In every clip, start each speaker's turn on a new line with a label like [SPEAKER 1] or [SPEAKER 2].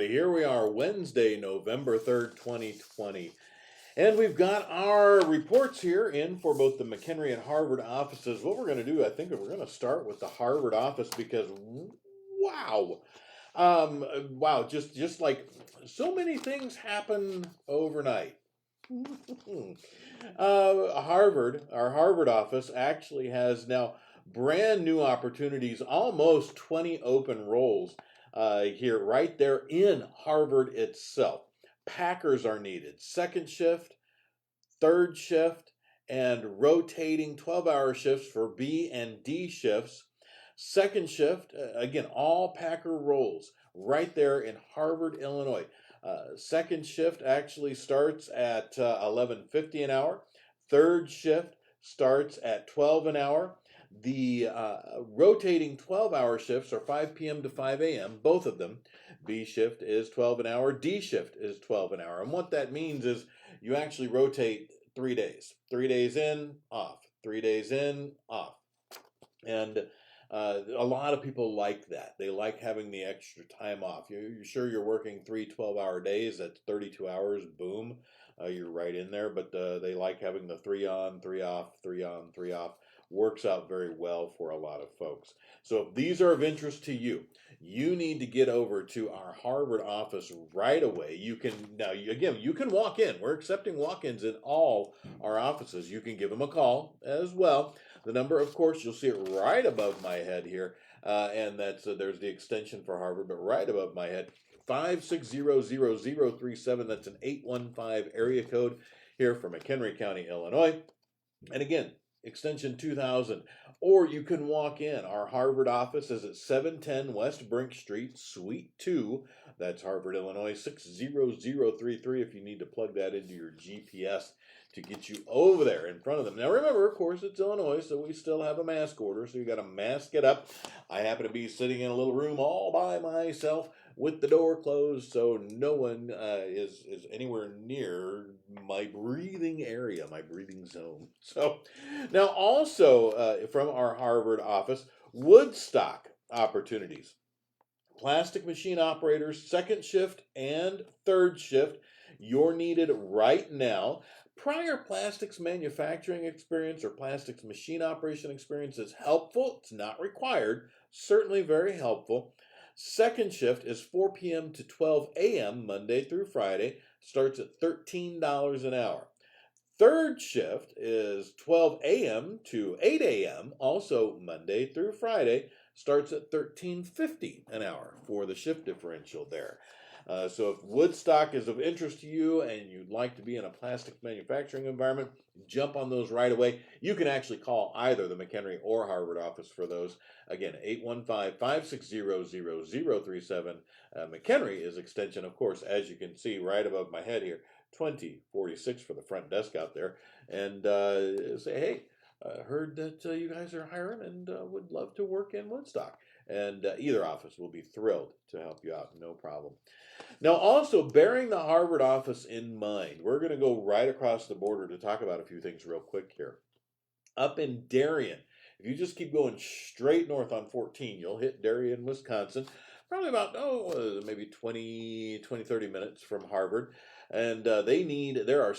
[SPEAKER 1] Here we are, Wednesday, November 3rd, 2020. And we've got our reports here in for both the McHenry and Harvard offices. What we're going to do, I think we're going to start with the Harvard office because, wow. Wow, just like so many things happen overnight. Our Harvard office actually has now brand new opportunities, almost 20 open roles here, right there in Harvard itself. Packers are needed, second shift, third shift, and rotating 12-hour shifts for B and D shifts. Second shift, again, all Packer roles right there in Harvard, Illinois. Second shift actually starts at 11.50 an hour. Third shift starts at 12 an hour. The rotating 12-hour shifts are 5 p.m. to 5 a.m., both of them. B shift is 12 an hour. D shift is 12 an hour. And what that means is you actually rotate 3 days. 3 days in, off. 3 days in, off. And a lot of people like that. They like having the extra time off. You're sure you're working 3 12-hour days. That's 32 hours. Boom. You're right in there. But they like having the 3 on, 3 off, 3 on, 3 off. Works out very well for a lot of folks. So if these are of interest to you, you need to get over to our Harvard office right away. You can now, again, you can walk in. We're accepting walk-ins in all our offices. You can give them a call as well. The number, of course, you'll see it right above my head here, and that's there's the extension for Harvard, but right above my head, 5600037. That's an 815 area code here for McHenry County, Illinois. And again, extension 2000, or you can walk in. Our Harvard office is at 710 West Brink Street, Suite 2. That's Harvard, Illinois, 60033 if you need to plug that into your GPS to get you over there in front of them. Now remember, of course, it's Illinois, so we still have a mask order, so you got to mask it up. I happen to be sitting in a little room all by myself with the door closed, so no one is anywhere near my breathing area, my breathing zone. So now also from our Harvard office, Woodstock opportunities. Plastic machine operators, second shift and third shift. You're needed right now. Prior plastics manufacturing experience or plastics machine operation experience is helpful. It's not required. Certainly very helpful. Second shift is 4 p.m. to 12 a.m. Monday through Friday. Starts at $13 an hour. Third shift is 12 a.m. to 8 a.m. Also Monday through Friday. Starts at $13.50 an hour for the shift differential there. So if Woodstock is of interest to you and you'd like to be in a plastic manufacturing environment, jump on those right away. You can actually call either the McHenry or Harvard office for those. Again, 815-560-0037. McHenry is extension, of course, as you can see right above my head here, 2046 for the front desk out there. And say, hey, heard that you guys are hiring and would love to work in Woodstock. And either office will be thrilled to help you out, no problem. Now, also bearing the Harvard office in mind, we're going to go right across the border to talk about a few things real quick here. Up in Darien, if you just keep going straight north on 14, you'll hit Darien, Wisconsin, probably about, maybe 20, 30 minutes from Harvard. And there are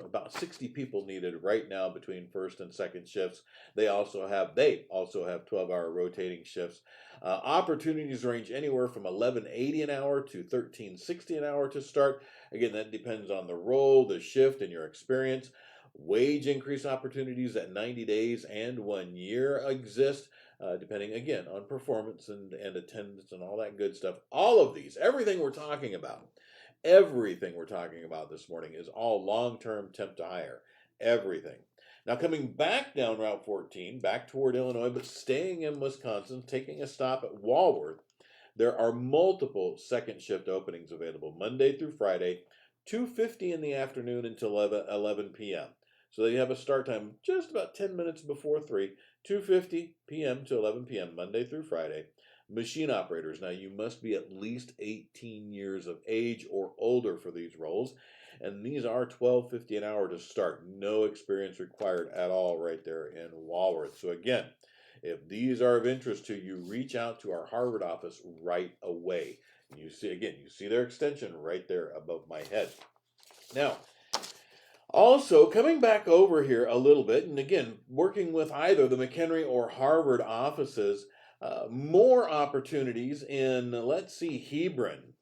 [SPEAKER 1] about 60 people needed right now between first and second shifts. They also have 12-hour rotating shifts. Opportunities range anywhere from $11.80 an hour to $13.60 an hour to start. Again, that depends on the role, the shift, and your experience. Wage increase opportunities at 90 days and 1 year exist, depending, again, on performance and attendance and all that good stuff. All of these, everything we're talking about this morning is all long-term temp to hire. Everything. Now coming back down Route 14, back toward Illinois, but staying in Wisconsin, taking a stop at Walworth, there are multiple second shift openings available Monday through Friday, 2:50 in the afternoon until 11 p.m. So they have a start time just about 10 minutes before 3, 2:50 p.m. to 11 p.m. Monday through Friday. Machine operators. Now, you must be at least 18 years of age or older for these roles. And these are $12.50 an hour to start. No experience required at all right there in Walworth. So again, if these are of interest to you, reach out to our Harvard office right away. You see, again, you see their extension right there above my head. Now, also, coming back over here a little bit, and again, working with either the McHenry or Harvard offices, more opportunities in, let's see, Hebron,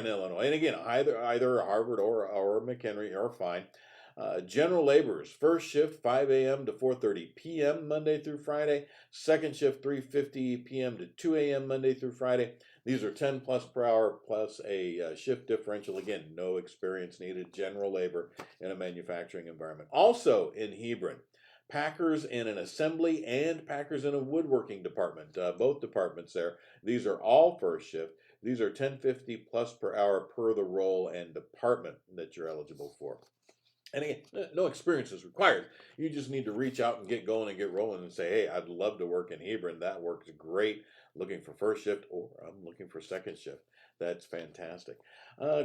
[SPEAKER 1] Illinois. And again, either Harvard or McHenry are fine. General laborers, first shift 5 a.m. to 4:30 p.m. Monday through Friday. Second shift 3:50 p.m. to 2 a.m. Monday through Friday. These are 10 plus per hour plus a shift differential. Again, no experience needed. General labor in a manufacturing environment. Also in Hebron, packers in an assembly and packers in a woodworking department. Both departments there. These are all first shift. These are 10.50 plus per hour per the role and department that you're eligible for. And again, no experience is required. You just need to reach out and get going and get rolling and say, hey, I'd love to work in Hebron. That works great. Looking for first shift, or I'm looking for second shift. That's fantastic.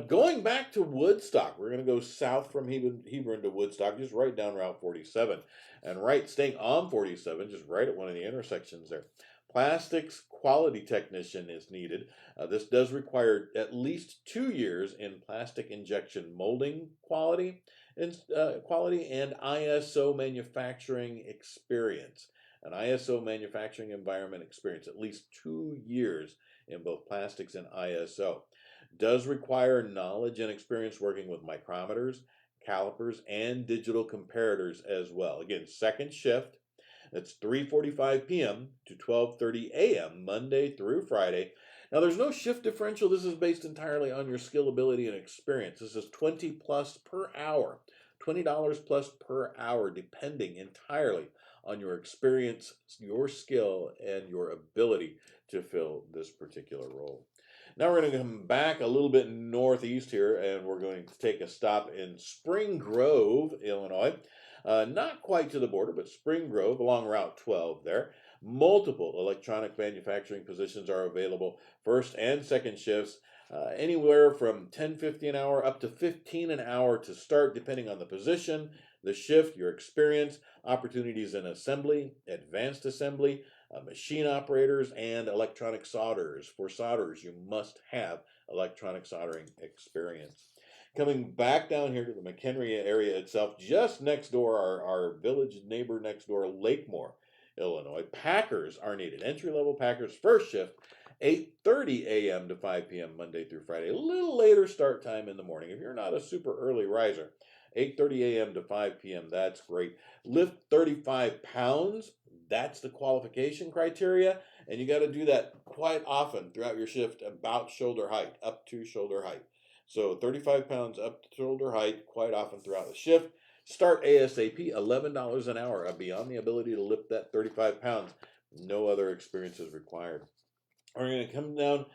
[SPEAKER 1] Going back to Woodstock, we're going to go south from Hebron to Woodstock, just right down Route 47. And staying on 47, just right at one of the intersections there. Plastics quality technician is needed. This does require at least 2 years in plastic injection molding quality and ISO manufacturing experience. An ISO manufacturing environment experience, at least 2 years in both plastics and ISO. Does require knowledge and experience working with micrometers, calipers, and digital comparators as well. Again, second shift, that's 3:45 p.m. to 12:30 a.m. Monday through Friday. Now, there's no shift differential. This is based entirely on your skill, ability, and experience. This is $20 plus per hour, $20 plus per hour, depending entirely on your experience, your skill, and your ability to fill this particular role. Now we're going to come back a little bit northeast here, and we're going to take a stop in Spring Grove, Illinois. Not quite to the border, but Spring Grove along Route 12 there. Multiple electronic manufacturing positions are available, first and second shifts, anywhere from $10.50 an hour up to $15 an hour to start, depending on the position, the shift, your experience, opportunities in assembly, advanced assembly, machine operators, and electronic solderers. For solderers, you must have electronic soldering experience. Coming back down here to the McHenry area itself, just next door, our village neighbor next door, Lakemore, Illinois. Packers are needed. Entry-level packers, first shift, 8:30 a.m. to 5 p.m. Monday through Friday. A little later start time in the morning. If you're not a super early riser, 8:30 a.m. to 5 p.m., that's great. Lift 35 pounds, that's the qualification criteria, and you got to do that quite often throughout your shift, about shoulder height, up to shoulder height. So 35 pounds up to shoulder height quite often throughout the shift. Start ASAP, $11 an hour. Beyond the ability to lift that 35 pounds, no other experience is required. We're going to come down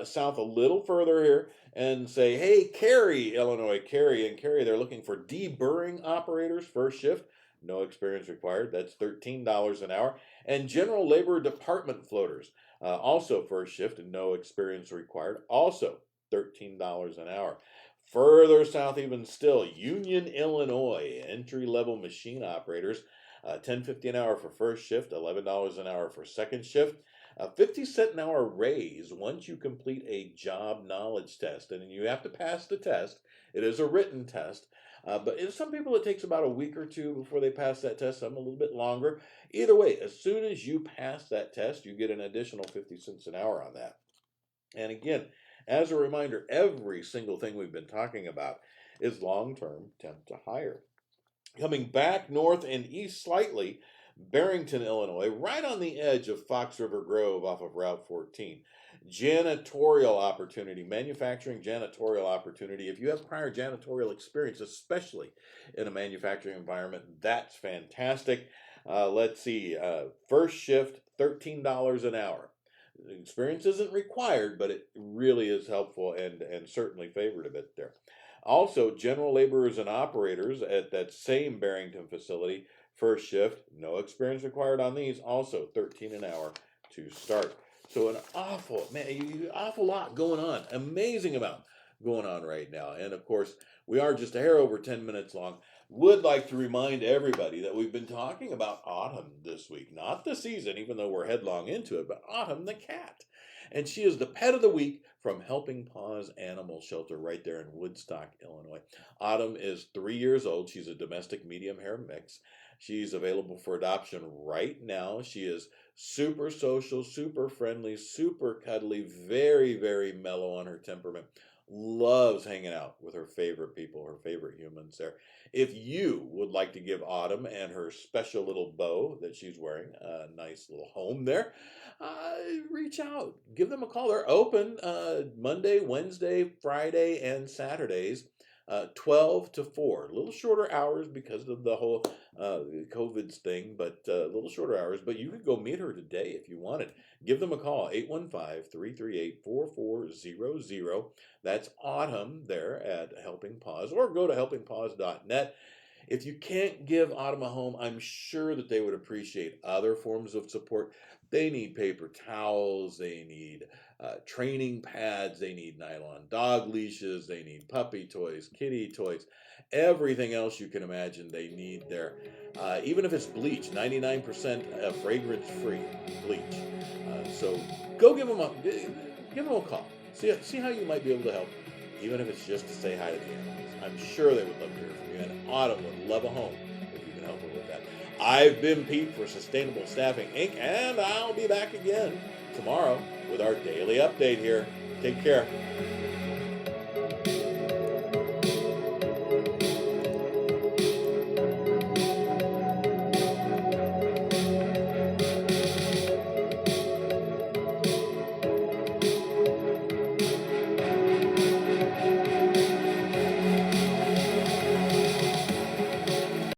[SPEAKER 1] south a little further here and say, hey, Cary, Illinois, Cary, they're looking for deburring operators, first shift. No experience required. That's $13 an hour. And general labor department floaters, also first shift and no experience required. Also $13 an hour. Further south even still, Union, Illinois, entry-level machine operators, $10.50 an hour for first shift, $11 an hour for second shift. A 50-cent an hour raise once you complete a job knowledge test. And you have to pass the test. It is a written test. But in some people, it takes about a week or two before they pass that test, some a little bit longer. Either way, as soon as you pass that test, you get an additional 50 cents an hour on that. And again, as a reminder, every single thing we've been talking about is long-term temp to hire. Coming back north and east slightly, Barrington, Illinois, right on the edge of Fox River Grove off of Route 14. Janitorial opportunity, manufacturing janitorial opportunity. If you have prior janitorial experience, especially in a manufacturing environment, that's fantastic. Let's see, first shift, $13 an hour. Experience isn't required, but it really is helpful and certainly favored a bit there. Also, general laborers and operators at that same Barrington facility, first shift, no experience required on these, also $13 an hour to start. So an awful lot going on, amazing amount going on right now. And of course, we are just a hair over 10 minutes long, Would like to remind everybody that we've been talking about Autumn this week. Not the season, even though we're headlong into it, but Autumn the cat. And she is the pet of the week from Helping Paws Animal Shelter right there in Woodstock, Illinois. Autumn is 3 years old. She's a domestic medium hair mix. She's available for adoption right now. She is super social, super friendly, super cuddly, very, very mellow on her temperament. Loves hanging out with her favorite people, her favorite humans there. If you would like to give Autumn and her special little bow that she's wearing a nice little home there, reach out. Give them a call. They're open Monday, Wednesday, Friday, and Saturdays. 12 to 4, a little shorter hours because of the whole COVID thing, but a little shorter hours. But you could go meet her today if you wanted. Give them a call, 815-338-4400. That's Autumn there at Helping Paws, or go to helpingpaws.net. If you can't give Autumn a home, I'm sure that they would appreciate other forms of support. They need paper towels, they need training pads, they need nylon dog leashes, they need puppy toys, kitty toys, everything else you can imagine they need there. Even if it's bleach, 99% fragrance-free bleach. So go give them a call. See how you might be able to help, even if it's just to say hi to the animals. I'm sure they would love to hear from you, and Autumn would love a home if you can help her with that. I've been Pete for Sustainable Staffing Inc., and I'll be back again tomorrow with our daily update here. Take care.